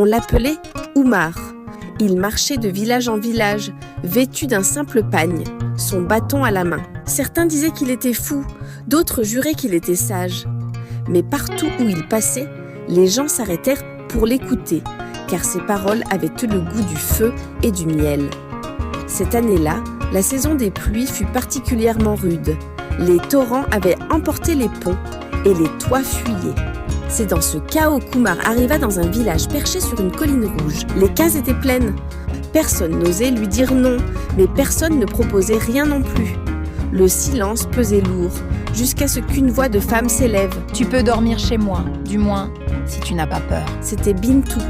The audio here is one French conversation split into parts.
On l'appelait Oumar. Il marchait de village en village, vêtu d'un simple pagne, son bâton à la main. Certains disaient qu'il était fou, d'autres juraient qu'il était sage. Mais partout où il passait, les gens s'arrêtèrent pour l'écouter, car ses paroles avaient le goût du feu et du miel. Cette année-là, la saison des pluies fut particulièrement rude. Les torrents avaient emporté les ponts et les toits fuyaient. C'est dans ce chaos qu'Oumar arriva dans un village perché sur une colline rouge. Les cases étaient pleines. Personne n'osait lui dire non, mais personne ne proposait rien non plus. Le silence pesait lourd, jusqu'à ce qu'une voix de femme s'élève. « Tu peux dormir chez moi, du moins, si tu n'as pas peur. » C'était Bintou.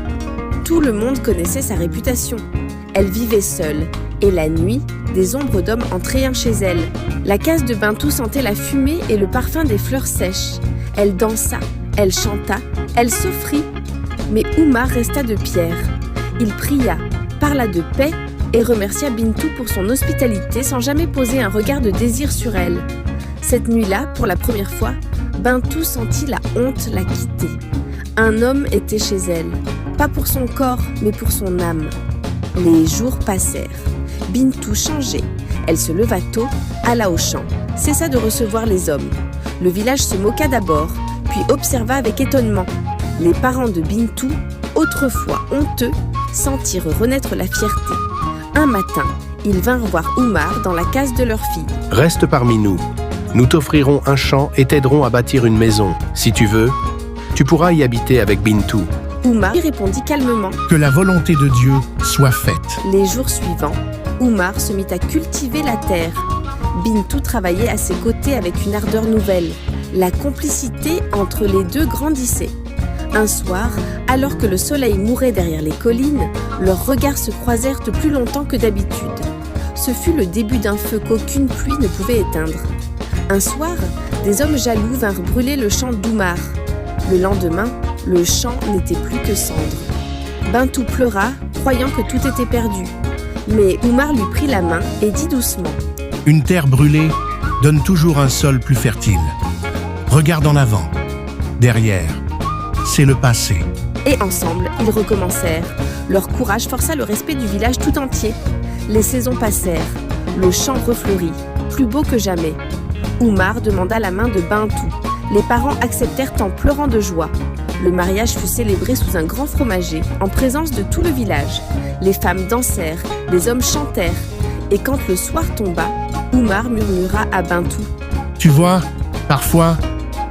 Tout le monde connaissait sa réputation. Elle vivait seule, et la nuit, des ombres d'hommes entraient chez elle. La case de Bintou sentait la fumée et le parfum des fleurs sèches. Elle dansa, elle chanta, elle s'offrit. Mais Oumar resta de pierre. Il pria, parla de paix et remercia Bintou pour son hospitalité sans jamais poser un regard de désir sur elle. Cette nuit-là, pour la première fois, Bintou sentit la honte la quitter. Un homme était chez elle, pas pour son corps, mais pour son âme. Les jours passèrent. Bintou changeait. Elle se leva tôt, alla au champ, cessa de recevoir les hommes. Le village se moqua d'abord, puis observa avec étonnement. Les parents de Bintou, autrefois honteux, sentirent renaître la fierté. Un matin, ils vinrent voir Oumar dans la case de leur fille. « Reste parmi nous. Nous t'offrirons un champ et t'aiderons à bâtir une maison. Si tu veux, tu pourras y habiter avec Bintou. » Oumar répondit calmement. « Que la volonté de Dieu soit faite. » Les jours suivants, Oumar se mit à cultiver la terre. Bintou travaillait à ses côtés avec une ardeur nouvelle. La complicité entre les deux grandissait. Un soir, alors que le soleil mourait derrière les collines, leurs regards se croisèrent plus longtemps que d'habitude. Ce fut le début d'un feu qu'aucune pluie ne pouvait éteindre. Un soir, des hommes jaloux vinrent brûler le champ d'Oumar. Le lendemain, le champ n'était plus que cendre. Bintou pleura, croyant que tout était perdu. Mais Oumar lui prit la main et dit doucement : « Une terre brûlée donne toujours un sol plus fertile. Regarde en avant, derrière, c'est le passé. » Et ensemble, ils recommencèrent. Leur courage força le respect du village tout entier. Les saisons passèrent. Le champ refleurit, plus beau que jamais. Oumar demanda la main de Bintou. Les parents acceptèrent en pleurant de joie. Le mariage fut célébré sous un grand fromager, en présence de tout le village. Les femmes dansèrent, les hommes chantèrent. Et quand le soir tomba, Oumar murmura à Bintou : « Tu vois, parfois,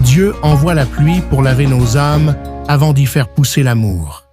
Dieu envoie la pluie pour laver nos âmes avant d'y faire pousser l'amour. »